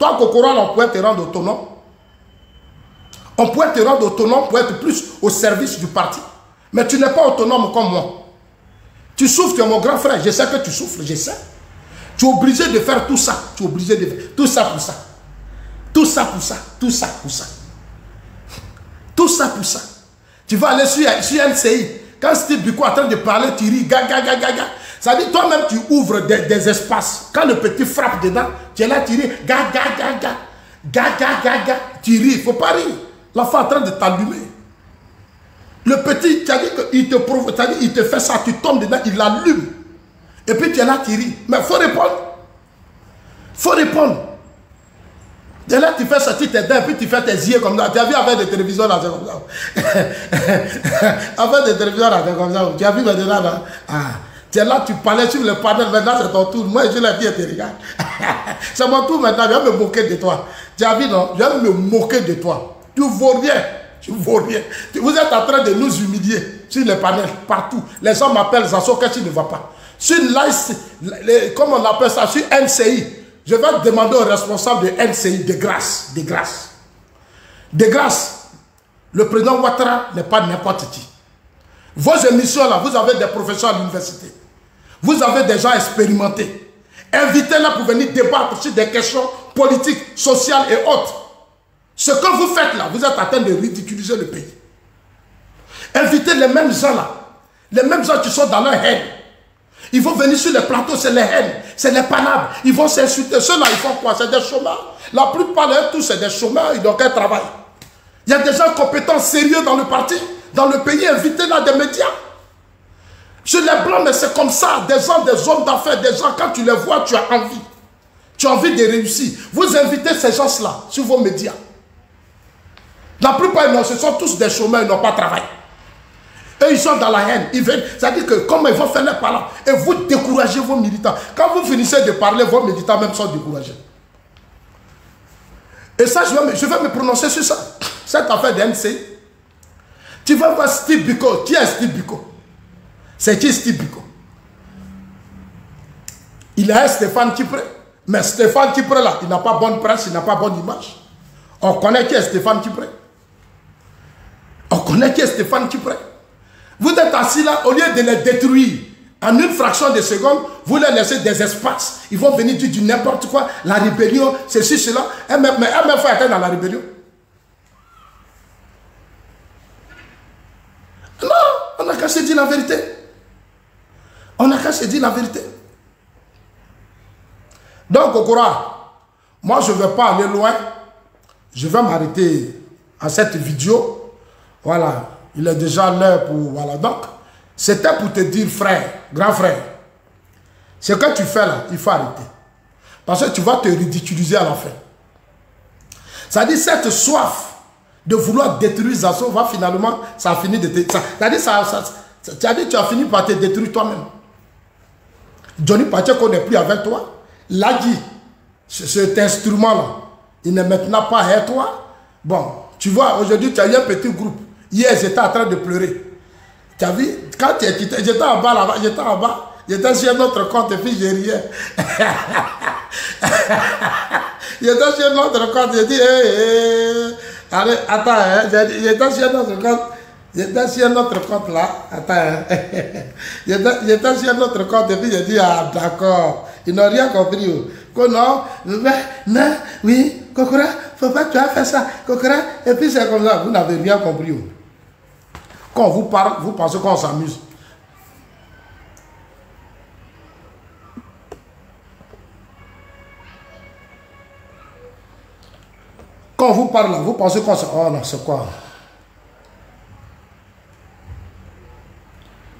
Toi, Kokora, on pourrait te rendre autonome. On pourrait te rendre autonome pour être plus au service du parti. Mais tu n'es pas autonome comme moi. Tu souffres, tu es mon grand frère. Je sais que tu souffres, je sais. Tu es obligé de faire tout ça. Tu es obligé de faire tout ça pour ça. Tout ça pour ça. Tout ça pour ça. Tout ça pour ça. Tu vas aller sur NCI. Quand Steve Biko est en train de parler, tu ris, gaga, gaga, gaga. Ça dit, toi-même, tu ouvres des espaces. Quand le petit frappe dedans, tu es là, tu ris, gaga, gaga, gaga, gaga. Tu ris, il ne faut pas rire. L'enfant est en train de t'allumer. Le petit, tu as dit qu'il te provoque, tu as dit, il te fait ça, tu tombes dedans, il l'allume. Et puis tu es là, tu ris. Mais il faut répondre. Il faut répondre. Et là, tu fais sortir tes dents, et puis tu fais tes yeux comme ça. Tu as vu avec des téléviseurs là, c'est comme ça. Avec des téléviseurs là, c'est comme ça. Tu as vu maintenant là. Ah. Tu es là, tu parlais sur le panel, maintenant c'est ton tour. Moi, je l'ai dit, tu regardes. C'est mon tour maintenant, je vais me moquer de toi. Tu as vu, non? Je vais me moquer de toi. Tu ne vaux rien. Tu ne vaux rien. Vous êtes en train de nous humilier sur les panels, partout. Les gens m'appellent Zasso, que tu ne vas pas. Sur comment on appelle ça, sur NCI, je vais demander au responsable de NCI de grâce. De grâce. De grâce. Le président Ouattara n'est pas n'importe qui. Vos émissions là, vous avez des professeurs à l'université. Vous avez des gens expérimentés. Invitez-les pour venir débattre sur des questions politiques, sociales et autres. Ce que vous faites là, vous êtes en train de ridiculiser le pays. Invitez les mêmes gens là. Les mêmes gens qui sont dans leur haine. Ils vont venir sur les plateaux, c'est les haines, c'est les panables. Ils vont s'insulter. Ceux-là, ils font quoi? C'est des chômeurs. La plupart d'eux, tous, c'est des chômeurs. Ils n'ont qu'un travail. Il y a des gens compétents, sérieux dans le parti, dans le pays. Invitez-là des médias. Chez les blancs, mais c'est comme ça. Des gens, des hommes d'affaires, des gens, quand tu les vois, tu as envie. Tu as envie de réussir. Vous invitez ces gens-là sur vos médias. La plupart, non, ce sont tous des chômeurs, ils n'ont pas de travail. Et ils sont dans la haine. Ils veulent, c'est-à-dire que comme ils vont faire les paroles, et vous découragez vos militants. Quand vous finissez de parler, vos militants même sont découragés. Et ça, je vais me prononcer sur ça. Cette affaire de NCI. Tu vas voir Steve Biko. Qui est Steve Biko? C'est qui Steve Biko? Il a Stéphane Kipré. Mais Stéphane Kipré là, il n'a pas bonne presse, il n'a pas bonne image. On connaît qui est Stéphane Kipré. On connaît qui est Stéphane Kipré. Vous êtes assis là, au lieu de les détruire, en une fraction de seconde, vous les laissez des espaces. Ils vont venir dire du n'importe quoi, la rébellion, ceci, cela. Mais elle faut être dans la rébellion. Non, on n'a qu'à se dire la vérité. On n'a qu'à se dire la vérité. Donc, Kokora, moi je ne vais pas aller loin. Je vais m'arrêter à cette vidéo. Voilà. Il est déjà l'heure pour... Voilà, donc, c'était pour te dire, frère, grand frère, ce que tu fais là, il faut arrêter. Parce que tu vas te ridiculiser à la fin. Ça dit, cette soif de vouloir détruire Zasso va finalement, ça a fini de te... Ça dit, tu as fini par te détruire toi-même. Johnny Pacheco n'est plus avec toi. L'a dit, cet instrument-là, il n'est maintenant pas avec toi. Bon, tu vois, aujourd'hui, tu as eu un petit groupe. Hier, j'étais en train de pleurer. Tu as vu? Quand tu es quitté, j'étais en bas là-bas, j'étais en bas. J'étais sur un autre compte et puis j'ai riais. J'étais sur un autre compte, j'ai dit, allez, attends, hein. J'étais sur un autre compte. J'étais sur un autre compte là. Attends, hein. J'étais sur un autre compte et puis j'ai dit, ah d'accord. Ils n'ont rien compris. Que non, non, oui, Kokora, faut pas que tu as fait ça. Kokora, et puis c'est comme ça, vous n'avez rien compris. Quand on vous parle, vous pensez qu'on s'amuse. Quand on vous parle, vous pensez qu'on s'amuse. Oh non, c'est quoi?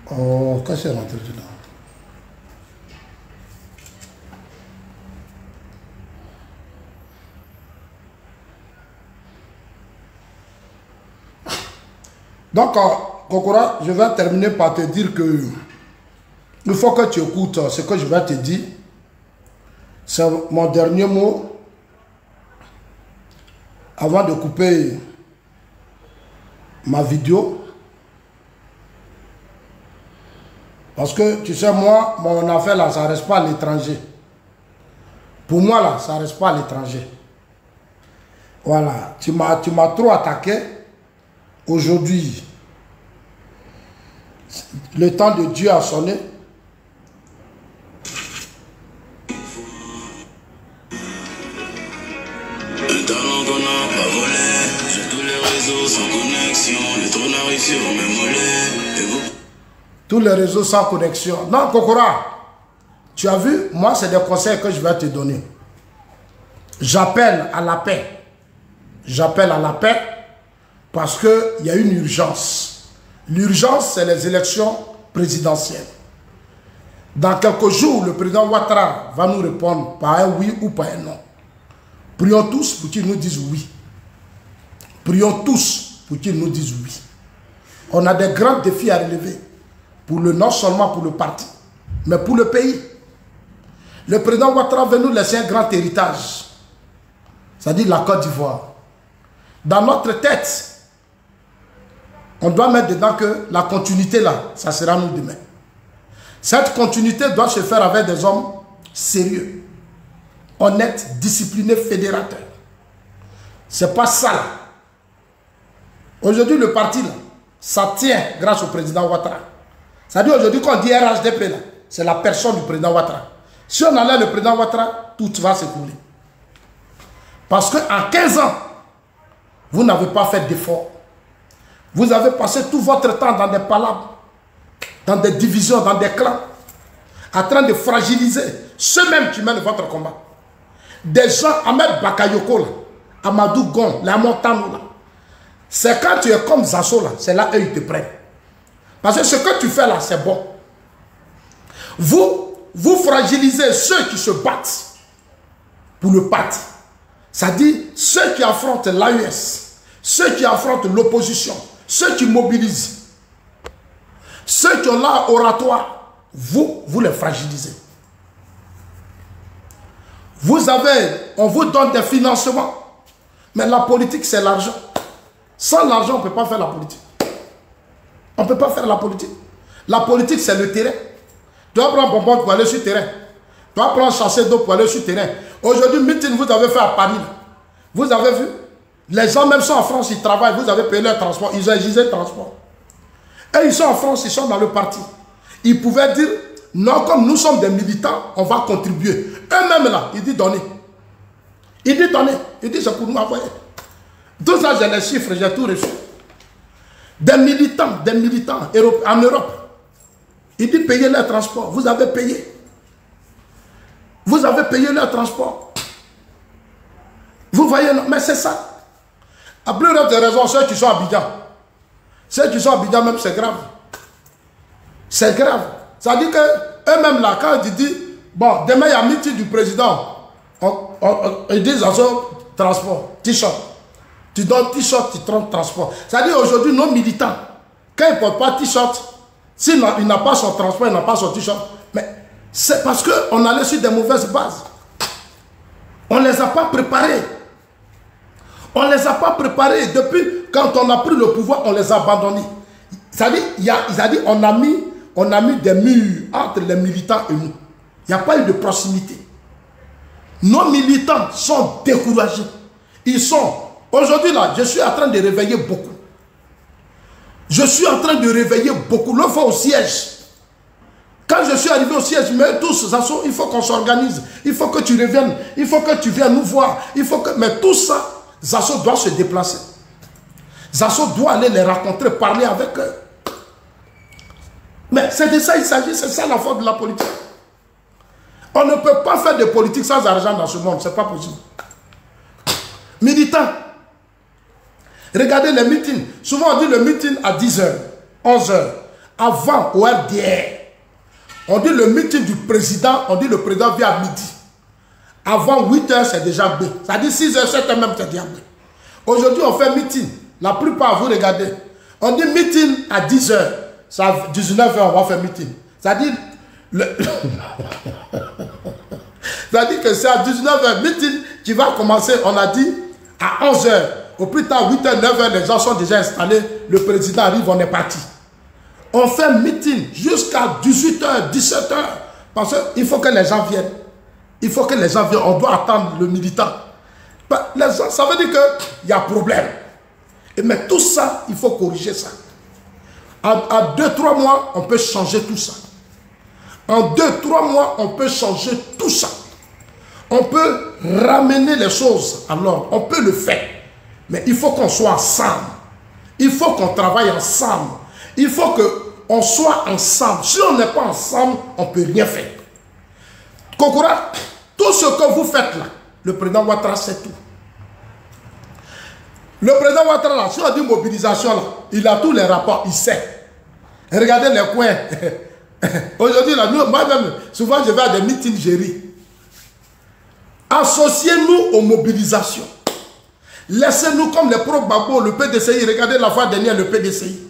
Oh, qu'est-ce qu'il y a rentré dedans? Donc, Kokora, je vais terminer par te dire que il faut que tu écoutes ce que je vais te dire. C'est mon dernier mot avant de couper ma vidéo. Parce que, tu sais, moi, mon affaire là, ça ne reste pas à l'étranger. Pour moi là, ça ne reste pas à l'étranger. Voilà, tu m'as trop attaqué. Aujourd'hui, le temps de Dieu a sonné. Un talent qu'on n'a pas volé, sur tous les réseaux sans connexion, les trous n'arrivent sur mes mollets. Tous les réseaux sans connexion. Non, Kokora, tu as vu, moi c'est des conseils que je vais te donner. J'appelle à la paix. J'appelle à la paix parce qu'il y a une urgence. L'urgence, c'est les élections présidentielles. Dans quelques jours, le président Ouattara va nous répondre par un oui ou par un non. Prions tous pour qu'il nous dise oui. Prions tous pour qu'il nous dise oui. On a des grands défis à relever. Non seulement pour le parti, mais pour le pays. Le président Ouattara veut nous laisser un grand héritage. C'est-à-dire la Côte d'Ivoire. Dans notre tête, on doit mettre dedans que la continuité là, ça sera nous demain. Cette continuité doit se faire avec des hommes sérieux, honnêtes, disciplinés, fédérateurs. C'est pas ça là. Aujourd'hui, le parti là, ça tient grâce au président Ouattara. C'est-à-dire aujourd'hui, quand on dit RHDP là, c'est la personne du président Ouattara. Si on enlève le président Ouattara, tout va s'écrouler. Parce qu'en 15 ans, vous n'avez pas fait d'effort. Vous avez passé tout votre temps dans des palabres, dans des divisions, dans des clans, en train de fragiliser ceux-mêmes qui mènent votre combat. Des gens, Ahmed Bakayoko, là, Amadou Gon, la Montano, là. C'est quand tu es comme Zasso, là, c'est là eux ils te prennent. Parce que ce que tu fais là, c'est bon. Vous fragilisez ceux qui se battent pour le parti. C'est-à-dire ceux qui affrontent l'AES, ceux qui affrontent l'opposition, ceux qui mobilisent, ceux qui ont l'art oratoire, vous les fragilisez. On vous donne des financements, mais la politique c'est l'argent. Sans l'argent, on ne peut pas faire la politique. On ne peut pas faire la politique. La politique c'est le terrain. Tu vas prendre bonbon pour aller sur le terrain. Tu vas prendre chassé d'eau pour aller sur le terrain. Aujourd'hui, meeting, vous avez fait à Paris. Vous avez vu? Les gens même sont en France, ils travaillent. Vous avez payé leur transport. Ils ont exigé le transport. Et ils sont en France, ils sont dans le parti. Ils pouvaient dire, non, comme nous sommes des militants, on va contribuer. Eux-mêmes là, ils disent donner. Ils disent donner. Ils disent c'est pour nous envoyer. Tout ça, j'ai les chiffres, j'ai tout reçu. Des militants en Europe. Ils disent payer leur transport. Vous avez payé. Vous avez payé leur transport. Vous voyez, non? Mais c'est ça. À plus de raisons, ceux qui sont à Abidjan. Ceux qui sont à Abidjan, même, c'est grave. C'est grave. Ça dit que eux-mêmes, là, quand ils disent, bon, demain, il y a un meeting du président, ils disent à son transport, t-shirt. Tu donnes t-shirt, tu donnes transport. Ça dit aujourd'hui, nos militants, quand ils ne portent pas t-shirt, s'il n'a pas son transport, il n'a pas son t-shirt, mais c'est parce qu'on allait sur des mauvaises bases. On ne les a pas préparés. On ne les a pas préparés. Depuis quand on a pris le pouvoir, on les a abandonnés. C'est-à-dire, on a mis des murs entre les militants et nous. Il n'y a pas eu de proximité. Nos militants sont découragés. Ils sont... Aujourd'hui, là, je suis en train de réveiller beaucoup. Je suis en train de réveiller beaucoup. L'autre fois au siège. Quand je suis arrivé au siège, mais tous, il faut qu'on s'organise. Il faut que tu reviennes. Il faut que tu viennes nous voir. Mais tout ça, Zasso doit se déplacer. Zasso doit aller les rencontrer, parler avec eux. Mais c'est de ça qu'il s'agit. C'est ça la faute de la politique. On ne peut pas faire de politique sans argent dans ce monde. Ce n'est pas possible. Militants. Regardez les meetings. Souvent on dit le meeting à 10h, 11h. Avant, au RDR. On dit le meeting du président, on dit le président vient à midi. Avant 8h, c'est déjà B. Ça dit 6h, 7h même, c'est déjà B. Aujourd'hui, on fait meeting. La plupart, vous regardez. On dit meeting à 10h. À 19h, on va faire meeting. Ça dit... ça dit que c'est à 19h, meeting qui va commencer, on a dit, à 11h. Au plus tard, 8h, 9h, les gens sont déjà installés. Le président arrive, on est parti. On fait un meeting jusqu'à 18h, 17h. Parce qu'il faut que les gens viennent. Il faut que les gens viennent. On doit attendre le militant. Les gens, ça veut dire qu'il y a problème. Mais tout ça, il faut corriger ça. En 2-3 mois, on peut changer tout ça. En 2-3 mois, on peut changer tout ça. On peut ramener les choses à l'ordre. On peut le faire. Mais il faut qu'on soit ensemble. Il faut qu'on travaille ensemble. Il faut qu'on soit ensemble. Si on n'est pas ensemble, on ne peut rien faire. Kokora, tout ce que vous faites là, le président Ouattara sait tout. Le président Ouattara là, si on dit mobilisation là, il a tous les rapports, il sait. Regardez les coins. Aujourd'hui là, moi-même, souvent je vais à des meetings, je ris. Associez-nous aux mobilisations. Laissez-nous comme les pro-Gbagbo, le PDCI. Regardez la fois dernière, le PDCI.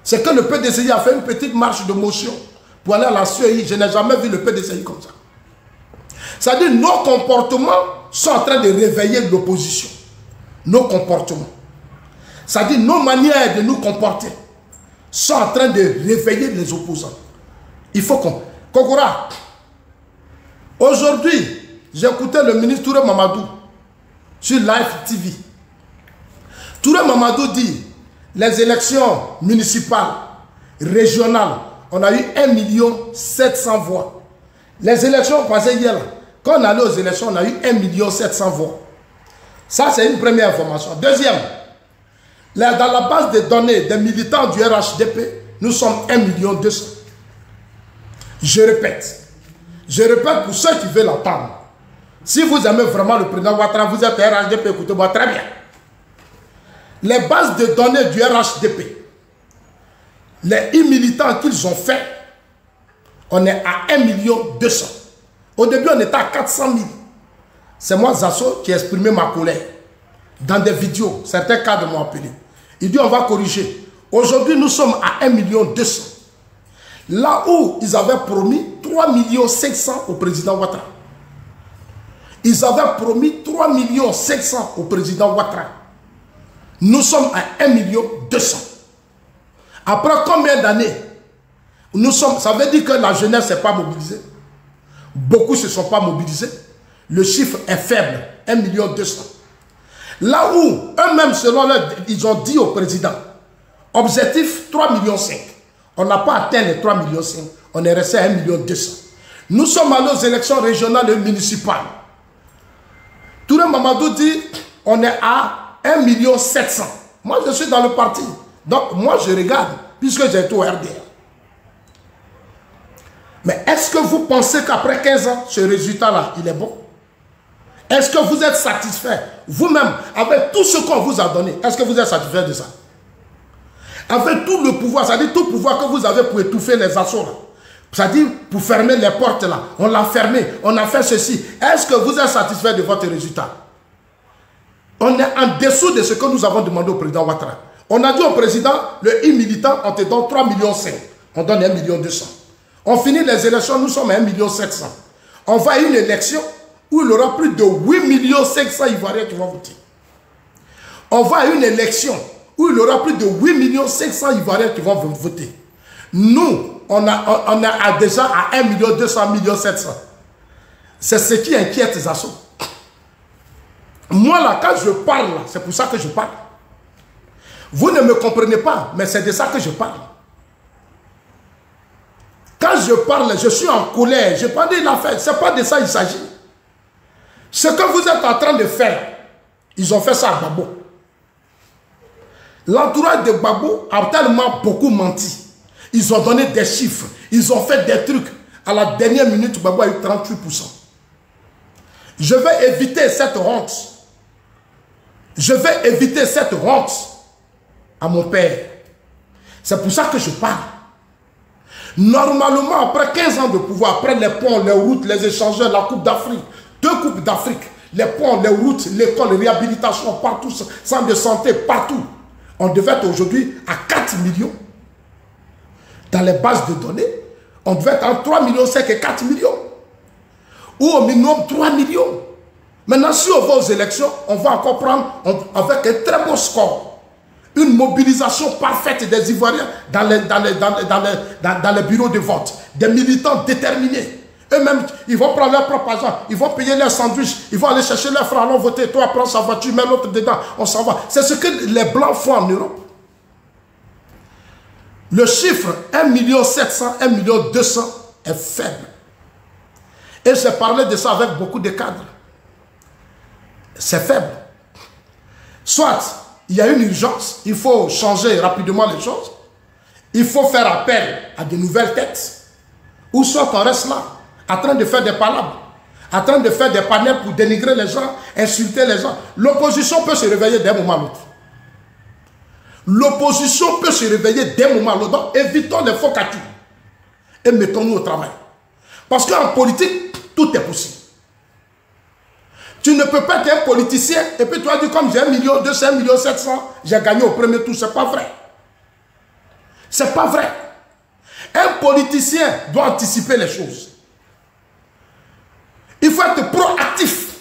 C'est que le PDCI a fait une petite marche de motion pour aller à la CEI. Je n'ai jamais vu le PDCI comme ça. C'est-à-dire nos comportements sont en train de réveiller l'opposition. Nos comportements. C'est-à-dire nos manières de nous comporter sont en train de réveiller les opposants. Il faut qu'on... Kokora, aujourd'hui, j'écoutais le ministre Touré Mamadou sur Live TV. Touré Mamadou dit, les élections municipales, régionales, on a eu 1 700 000 voix. Les élections passées hier, quand on allait aux élections, on a eu 1 700 000 voix. Ça, c'est une première information. Deuxième, là, dans la base de données des militants du RHDP, nous sommes 1 200 000. Je répète pour ceux qui veulent l'entendre. Si vous aimez vraiment le président Ouattara, vous êtes RHDP, écoutez-moi très bien. Les bases de données du RHDP, les militants qu'ils ont fait, on est à 1 200 000. Au début, on était à 400 000. C'est moi, Zasso, qui ai exprimé ma colère. Dans des vidéos, certains cadres m'ont appelé. Il dit, on va corriger. Aujourd'hui, nous sommes à 1 200 000. Là où ils avaient promis 3 500 000 au président Ouattara. Ils avaient promis 3 500 000 au président Ouattara. Nous sommes à 1 200 000. Après combien d'années nous sommes, ça veut dire que la jeunesse n'est pas mobilisée. Beaucoup ne se sont pas mobilisés. Le chiffre est faible, 1 200 000. Là où eux-mêmes, selon eux, ils ont dit au président, objectif 3,5 millions. On n'a pas atteint les 3,5 millions. On est resté à 1 200 000. Nous sommes allés aux élections régionales et municipales. Touré Mamadou dit, on est à 1 700 000. Moi, je suis dans le parti. Donc, moi, je regarde, puisque j'ai été au RDR. Mais est-ce que vous pensez qu'après 15 ans, ce résultat-là, il est bon? Est-ce que vous êtes satisfait, vous-même, avec tout ce qu'on vous a donné? Est-ce que vous êtes satisfait de ça? Avec tout le pouvoir, c'est-à-dire tout pouvoir que vous avez pour étouffer les assauts, c'est-à-dire pour fermer les portes là, on l'a fermé, on a fait ceci. Est-ce que vous êtes satisfait de votre résultat? On est en dessous de ce que nous avons demandé au président Ouattara. On a dit au président, le militant, on te donne 3,5 millions. On donne 1 200 000. On finit les élections, nous sommes à 1 700 000. On va à une élection où il y aura plus de 8 500 000 Ivoiriens qui vont voter. On va à une élection où il y aura plus de 8 500 000 Ivoiriens qui vont voter. Nous, on a déjà à 1 200 000, 1 700 000. C'est ce qui inquiète les assos. Moi là, quand je parle, c'est pour ça que je parle. Vous ne me comprenez pas, mais c'est de ça que je parle. Quand je parle, je suis en colère. Je parle de l'affaire. Ce n'est pas de ça qu'il s'agit. Ce que vous êtes en train de faire, ils ont fait ça à Gbagbo. L'entourage de Gbagbo a tellement beaucoup menti. Ils ont donné des chiffres. Ils ont fait des trucs. À la dernière minute, Gbagbo a eu 38%. Je vais éviter cette honte. Je vais éviter cette honte à mon père. C'est pour ça que je parle. Normalement, après 15 ans de pouvoir, après les ponts, les routes, les échangeurs, la Coupe d'Afrique, 2 Coupes d'Afrique, les ponts, les routes, l'école, les réhabilitations, partout, centre de santé, partout, on devait être aujourd'hui à 4 millions. Dans les bases de données, on devait être entre 3,5 millions et 4 millions. Ou au minimum 3 millions. Maintenant, si on va aux élections, on va encore prendre avec un très bon score. Une mobilisation parfaite des Ivoiriens dans les bureaux de vote. Des militants déterminés. Eux-mêmes, ils vont prendre leur propre argent, ils vont payer leur sandwich, ils vont aller chercher leurs frères, allons voter, toi prends sa voiture, mets l'autre dedans, on s'en va. C'est ce que les Blancs font en Europe. Le chiffre 1,7 million, 1,2 million est faible. Et j'ai parlé de ça avec beaucoup de cadres. C'est faible. Soit il y a une urgence, il faut changer rapidement les choses, il faut faire appel à de nouvelles têtes, ou soit on reste là, en train de faire des palabres, en train de faire des panels pour dénigrer les gens, insulter les gens. L'opposition peut se réveiller d'un moment à l'autre. L'opposition peut se réveiller d'un moment à l'autre. Donc évitons les faux calculs et mettons-nous au travail. Parce qu'en politique, tout est possible. Tu ne peux pas être un politicien et puis tu as dit comme j'ai 1 million, 200, 1 million 700, j'ai gagné au premier tour. C'est pas vrai. C'est pas vrai. Un politicien doit anticiper les choses. Il faut être proactif.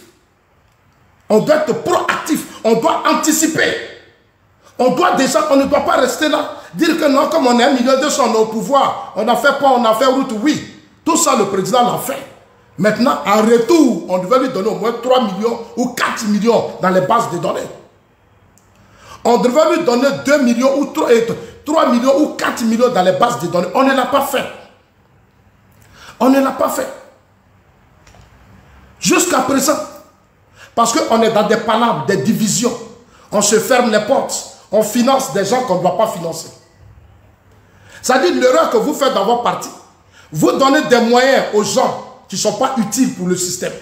On doit être proactif. On doit anticiper. On doit déjà, on ne doit pas rester là, dire que non, comme on est 1 million 200, on est au pouvoir, on a fait pont, on a fait route, oui. Tout ça, le président l'a fait. Maintenant, en retour, on devait lui donner au moins 3 millions ou 4 millions dans les bases de données. On devait lui donner 2 millions ou 3 millions ou 4 millions dans les bases de données. On ne l'a pas fait. On ne l'a pas fait. Jusqu'à présent. Parce qu'on est dans des palabres, des divisions. On se ferme les portes. On finance des gens qu'on ne doit pas financer. C'est-à-dire l'erreur que vous faites dans votre parti. Vous donnez des moyens aux gens qui ne sont pas utiles pour le système.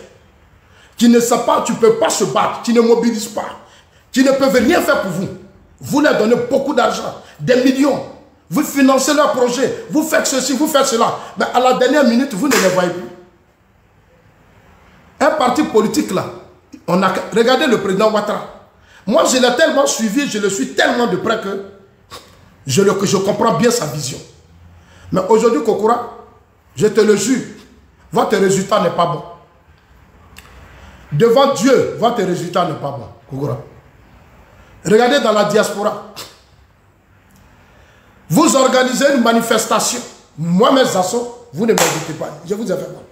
Qui ne savent pas, tu ne peux pas se battre, qui ne mobilisent pas, qui ne peuvent rien faire pour vous. Vous leur donnez beaucoup d'argent, des millions. Vous financez leurs projets, vous faites ceci, vous faites cela. Mais à la dernière minute, vous ne les voyez plus. Un parti politique là, regardez le président Ouattara. Moi, je l'ai tellement suivi, je le suis tellement de près que je comprends bien sa vision. Mais aujourd'hui, Kokora, je te le jure, votre résultat n'est pas bon. Devant Dieu, votre résultat n'est pas bon, Kokora. Regardez dans la diaspora. Vous organisez une manifestation. Moi, mes assos, vous ne m'invitez pas. Je vous ai fait mal.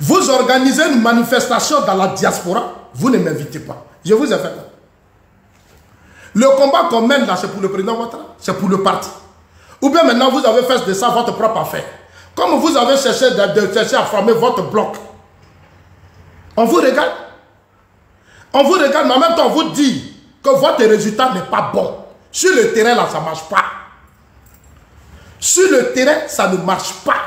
Vous organisez une manifestation dans la diaspora. Vous ne m'invitez pas. Je vous ai fait mal. Le combat qu'on mène là, c'est pour le président Ouattara. C'est pour le parti. Ou bien maintenant, vous avez fait de ça votre propre affaire. Comme vous avez cherché à former votre bloc. On vous regarde. On vous regarde, mais en même temps, on vous dit que votre résultat n'est pas bon. Sur le terrain, là, ça ne marche pas. Sur le terrain, ça ne marche pas.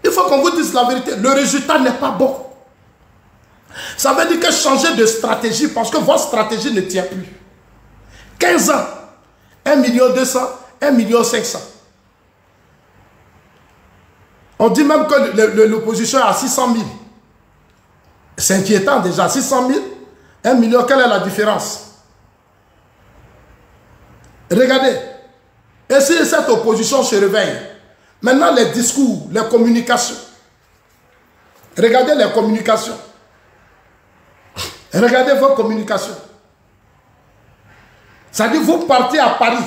Il faut qu'on vous dise la vérité. Le résultat n'est pas bon. Ça veut dire que changer de stratégie parce que votre stratégie ne tient plus. 15 ans, 1 200 000, 1 500 000. On dit même que l'opposition est à 600 000. C'est inquiétant déjà. 600 000, 1 million, quelle est la différence? Regardez. Et si cette opposition se réveille, maintenant les discours, les communications. Regardez les communications. Regardez vos communications. C'est-à-dire, vous partez à Paris,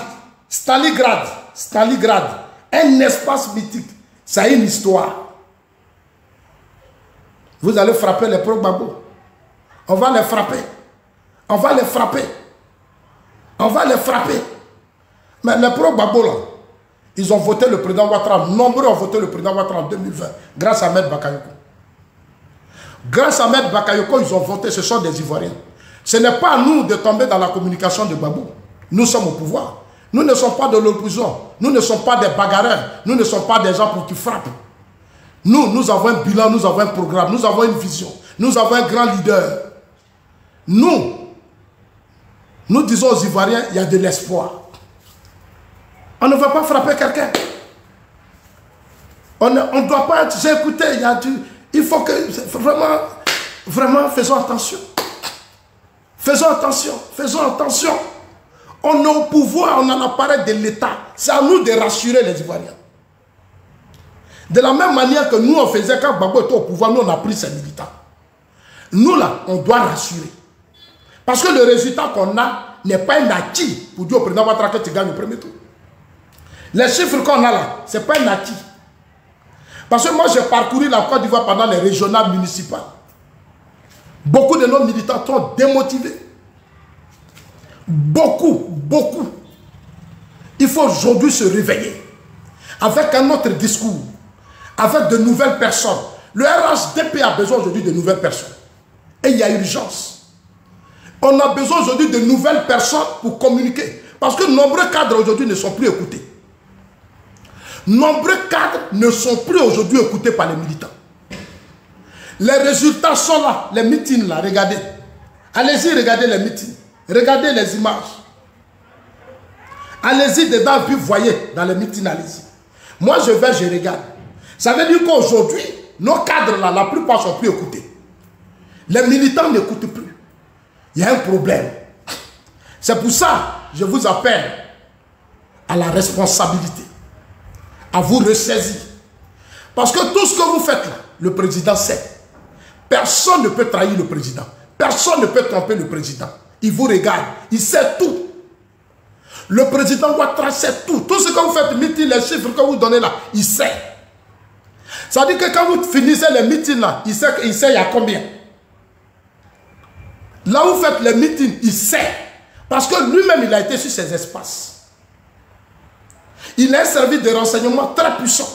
Stalingrad, un espace mythique. Ça a une histoire. Vous allez frapper les pro-Gbagbo. On va les frapper. On va les frapper. On va les frapper. Mais les pro-Gbagbo, là, ils ont voté le président Ouattara. Nombreux ont voté le président Ouattara en 2020, grâce à Ahmed Bakayoko. Grâce à Ahmed Bakayoko, ils ont voté, ce sont des Ivoiriens. Ce n'est pas à nous de tomber dans la communication de Gbagbo. Nous sommes au pouvoir. Nous ne sommes pas de l'opposition. Nous ne sommes pas des bagarreurs. Nous ne sommes pas des gens pour qui frappent. Nous avons un bilan, nous avons un programme, nous avons une vision. Nous avons un grand leader. Nous disons aux Ivoiriens, il y a de l'espoir. On ne va pas frapper quelqu'un. On ne doit pas être... J'ai écouté, il faut que... Vraiment, faisons attention. Faisons attention. Faisons attention. On est au pouvoir, on a l'appareil de l'État. C'est à nous de rassurer les Ivoiriens. De la même manière que nous, on faisait quand Gbagbo était au pouvoir, nous, on a pris ses militants. Nous, là, on doit rassurer. Parce que le résultat qu'on a n'est pas un acquis pour dire au président Ouattara que tu gagnes le premier tour. Les chiffres qu'on a là, ce n'est pas un acquis. Parce que moi, j'ai parcouru la Côte d'Ivoire pendant les régionales municipales. Beaucoup de nos militants sont démotivés. Beaucoup. Il faut aujourd'hui se réveiller avec un autre discours, avec de nouvelles personnes. Le RHDP a besoin aujourd'hui de nouvelles personnes. Et il y a urgence. On a besoin aujourd'hui de nouvelles personnes pour communiquer. Parce que nombreux cadres aujourd'hui ne sont plus écoutés. Nombreux cadres ne sont plus aujourd'hui écoutés par les militants. Les résultats sont là, les meetings là, regardez. Allez-y, regardez les meetings. Regardez les images. Allez-y dedans, puis voyez dans les meetings, allez-y. Moi, je regarde. Ça veut dire qu'aujourd'hui, nos cadres là, la plupart ne sont plus écoutés. Les militants n'écoutent plus. Il y a un problème. C'est pour ça que je vous appelle à la responsabilité, à vous ressaisir. Parce que tout ce que vous faites là, le président sait. Personne ne peut trahir le président. Personne ne peut tromper le président. Il vous regarde, il sait tout. Le président Ouattara sait tout. Tout ce que vous faites, meeting, les chiffres que vous donnez là, il sait. Ça veut dire que quand vous finissez les meetings là, il sait il y a combien. Là où vous faites les meetings, il sait. Parce que lui-même, il a été sur ces espaces. Il a un service de renseignement très puissant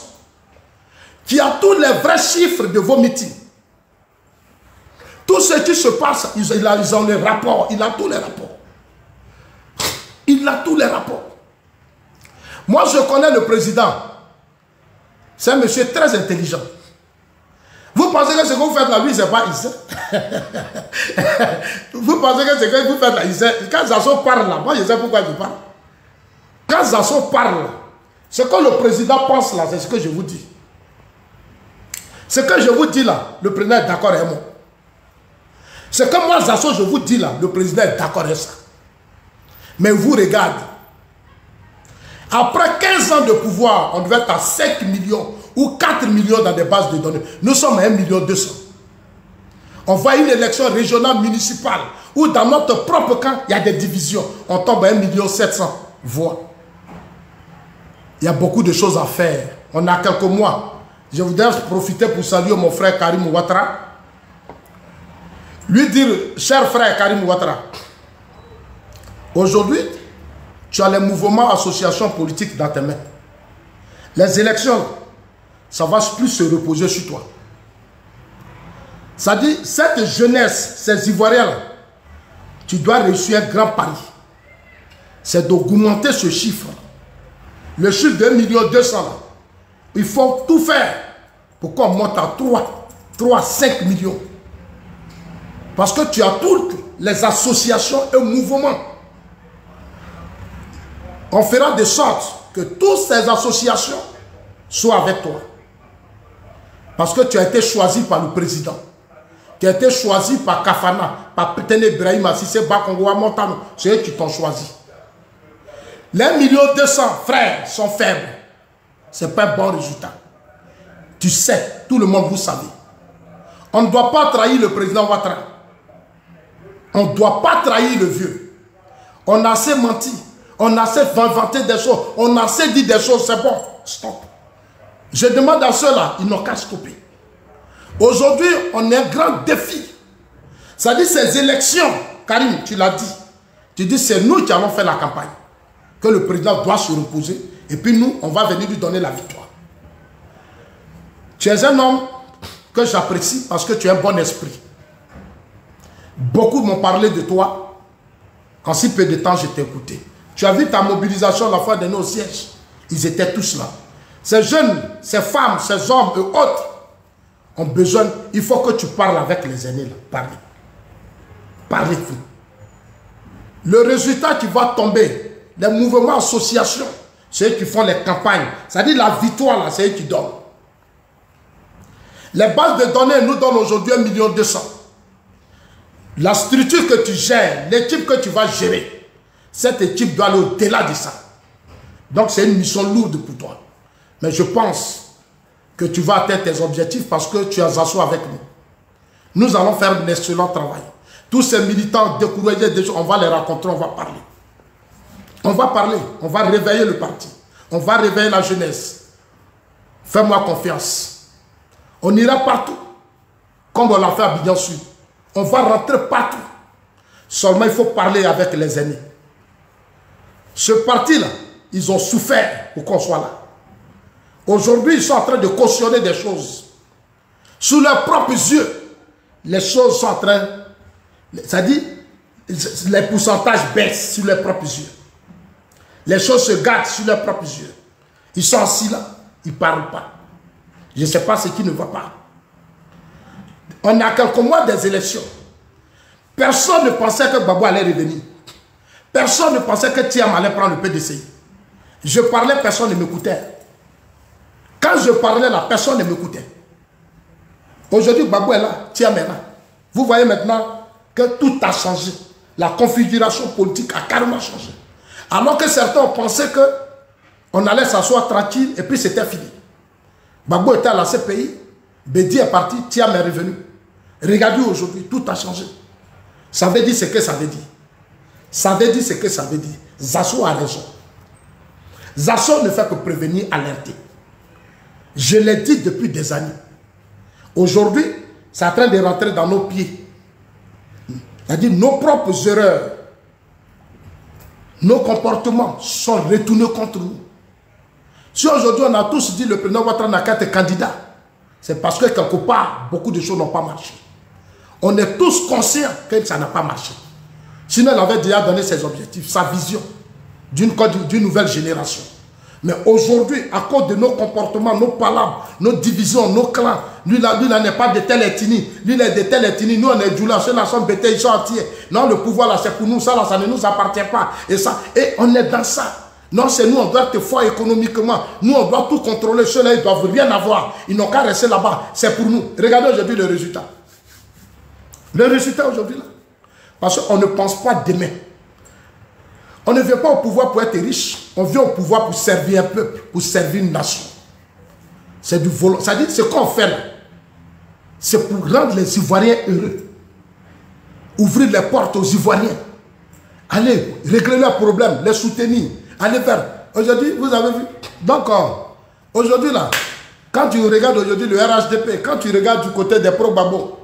qui a tous les vrais chiffres de vos meetings. Tout ce qui se passe, ils ont les rapports. Il a tous les rapports. Il a tous les rapports. Moi, je connais le président. C'est un monsieur très intelligent. Vous pensez que ce que vous faites là, lui, c'est pas ici. Vous pensez que ce que vous faites là, ici. Quand Zasso parle là, moi, je sais pourquoi je parle. Quand Zasso parle là, ce que le président pense là, c'est ce que je vous dis. Ce que je vous dis là, le président est d'accord avec moi. Ce que moi, Zasso, je vous dis là, le président est d'accord avec ça. Mais vous regardez. Après 15 ans de pouvoir, on devait être à 5 millions ou 4 millions dans des bases de données. Nous sommes à 1,2 million. On voit une élection régionale municipale où dans notre propre camp, il y a des divisions. On tombe à 1,7 million voix. Il y a beaucoup de choses à faire. On a quelques mois. Je voudrais profiter pour saluer mon frère Karim Ouattara. Lui dire, cher frère Karim Ouattara, aujourd'hui, tu as les mouvements, associations politiques dans tes mains. Les élections, ça va plus se reposer sur toi. Ça dit, cette jeunesse, ces Ivoiriens, tu dois réussir un grand pari. C'est d'augmenter ce chiffre. Le chiffre de 1,2 million. Il faut tout faire pour qu'on monte à 5 millions. Parce que tu as toutes les associations et mouvements. On fera de sorte que toutes ces associations soient avec toi. Parce que tu as été choisi par le président. Tu as été choisi par Kafana, par Pétene Ibrahim, Assissé, Bakongo, Montano. C'est eux qui t'ont choisi. Les 1,2 million frères sont faibles. Ce n'est pas un bon résultat. Tu sais, tout le monde vous savez. On ne doit pas trahir le président Ouattara. On ne doit pas trahir le vieux. On a assez menti. On a assez inventé des choses. On a assez dit des choses. C'est bon. Stop. Je demande à ceux-là, ils n'ont qu'à stopper. Aujourd'hui, on a un grand défi. Ça dit ces élections, Karim, tu l'as dit. Tu dis c'est nous qui allons faire la campagne. Que le président doit se reposer. Et puis nous, on va venir lui donner la victoire. Tu es un homme que j'apprécie parce que tu as un bon esprit. Beaucoup m'ont parlé de toi. En si peu de temps, je t'ai écouté. Tu as vu ta mobilisation la fois de nos sièges. Ils étaient tous là. Ces jeunes, ces femmes, ces hommes et autres ont besoin. Il faut que tu parles avec les aînés là. Parlez. Parlez-vous. Le résultat qui va tomber, les mouvements associations, c'est eux qui font les campagnes. C'est-à-dire la victoire là, c'est eux qui donnent. Les bases de données nous donnent aujourd'hui 1,2 million. La structure que tu gères, l'équipe que tu vas gérer, cette équipe doit aller au-delà de ça. Donc c'est une mission lourde pour toi. Mais je pense que tu vas atteindre tes objectifs parce que tu as assis avec nous. Nous allons faire un excellent travail. Tous ces militants découragés, on va les rencontrer, on va parler. On va parler, on va réveiller le parti. On va réveiller la jeunesse. Fais-moi confiance. On ira partout. Comme on l'a fait à Bidjan-Sud. On va rentrer partout. Seulement, il faut parler avec les aînés. Ce parti-là, ils ont souffert pour qu'on soit là. Aujourd'hui, ils sont en train de cautionner des choses. Sous leurs propres yeux, les choses sont en train... C'est-à-dire, les pourcentages baissent sous leurs propres yeux. Les choses se gâtent sous leurs propres yeux. Ils sont assis là, ils ne parlent pas. Je ne sais pas ce qui ne va pas. On est à quelques mois des élections. Personne ne pensait que Gbagbo allait revenir. Personne ne pensait que Thiam allait prendre le PDCI. Je parlais, personne ne m'écoutait. Quand je parlais là, personne ne m'écoutait. Aujourd'hui, Gbagbo est là, Thiam est là. Vous voyez maintenant que tout a changé. La configuration politique a carrément changé. Alors que certains ont pensé qu'on allait s'asseoir tranquille et puis c'était fini. Gbagbo était à la CPI, Bédi est parti, Thiam est revenu. Regardez aujourd'hui, tout a changé. Ça veut dire ce que ça veut dire. Ça veut dire ce que ça veut dire. Zasso a raison. Zasso ne fait que prévenir, alerter. Je l'ai dit depuis des années. Aujourd'hui, c'est en train de rentrer dans nos pieds. C'est-à-dire nos propres erreurs, nos comportements sont retournés contre nous. Si aujourd'hui on a tous dit le président Ouattara n'a qu'à être candidat, c'est parce que quelque part, beaucoup de choses n'ont pas marché. On est tous conscients que ça n'a pas marché. Sinon, il avait déjà donné ses objectifs, sa vision d'une nouvelle génération. Mais aujourd'hui, à cause de nos comportements, nos palabres, nos divisions, nos clans, lui là n'est pas de telle ethnie, lui il est de telle ethnie, nous on est Djoula, ceux-là sont bêtés, ils sont entiers. Non, le pouvoir là c'est pour nous, ça là, ça ne nous appartient pas. Et on est dans ça. Non, c'est nous, on doit être fort économiquement. Nous, on doit tout contrôler. Ceux-là, ils ne doivent rien avoir. Ils n'ont qu'à rester là-bas. C'est pour nous. Regardez aujourd'hui le résultat. Le résultat aujourd'hui là. Parce qu'on ne pense pas demain. On ne vient pas au pouvoir pour être riche. On vient au pouvoir pour servir un peuple, pour servir une nation. C'est du volant. C'est-à-dire ce qu'on fait là, c'est pour rendre les Ivoiriens heureux. Ouvrir les portes aux Ivoiriens. Allez, régler leurs problèmes, les soutenir. Allez faire. Aujourd'hui, vous avez vu. Donc, aujourd'hui là, quand tu regardes aujourd'hui le RHDP, quand tu regardes du côté des pro-Gbagbo,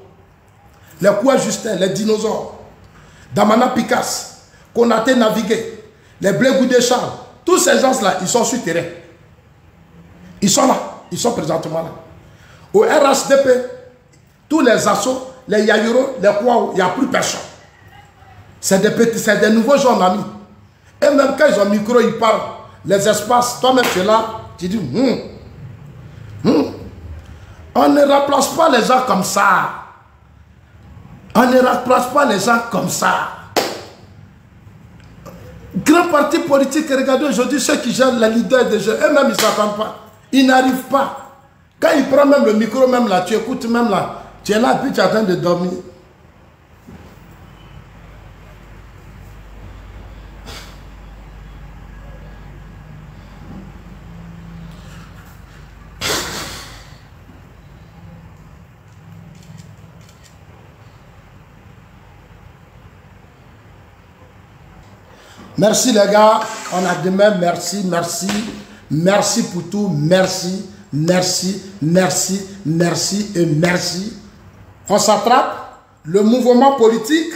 les Kouya Justin, les dinosaures, Damana Picasse, Konaté Navigué, les Blé Goudé Charles, tous ces gens-là, ils sont sur terrain. Ils sont là. Ils sont présentement là. Au RHDP, tous les assauts, les Yayuro, les Kouaou, il n'y a plus personne. C'est des nouveaux gens, on a mis. Et même quand ils ont un micro, ils parlent. Les espaces, toi-même tu es là, tu dis, On ne remplace pas les gens comme ça. On ne remplace pas les gens comme ça. Grand parti politique, regardez aujourd'hui ceux qui gèrent les leaders des jeunes, eux-mêmes ils ne s'attendent pas. Ils n'arrivent pas. Quand ils prennent même le micro, même là, tu écoutes même là, tu es là, puis tu es en train de dormir. Merci les gars, on a demain, merci, merci, merci pour tout, merci, merci, merci, merci et merci. On s'attrape, le mouvement politique,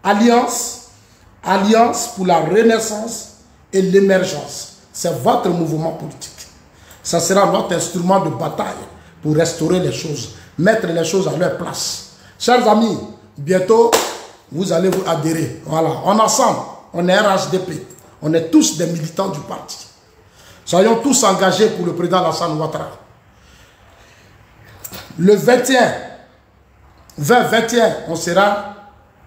Alliance pour la renaissance et l'émergence. C'est votre mouvement politique. Ça sera notre instrument de bataille pour restaurer les choses, mettre les choses à leur place. Chers amis, bientôt, vous allez vous adhérer. Voilà, on est ensemble. On est RHDP. On est tous des militants du parti. Soyons tous engagés pour le président Alassane Ouattara. Le 20-21, on sera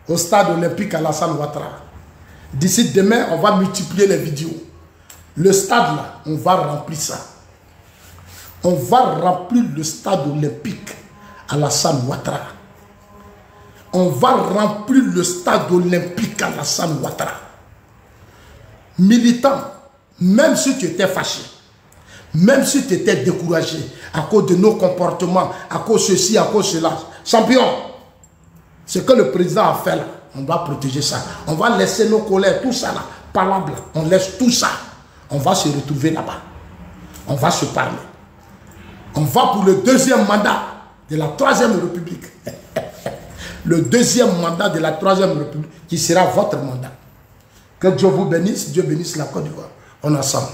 au stade olympique Alassane Ouattara. D'ici demain, on va multiplier les vidéos. Le stade là, on va remplir ça. On va remplir le stade olympique Alassane Ouattara. On va remplir le stade olympique Alassane Ouattara. Militant, même si tu étais fâché, même si tu étais découragé à cause de nos comportements, à cause de ceci, à cause de cela, champion, ce que le président a fait là, on doit protéger ça. On va laisser nos colères, tout ça là, palabres, on laisse tout ça. On va se retrouver là-bas. On va se parler. On va pour le deuxième mandat de la Troisième République. Le deuxième mandat de la Troisième République qui sera votre mandat. Que Dieu vous bénisse, Dieu bénisse la Côte d'Ivoire. On est ensemble.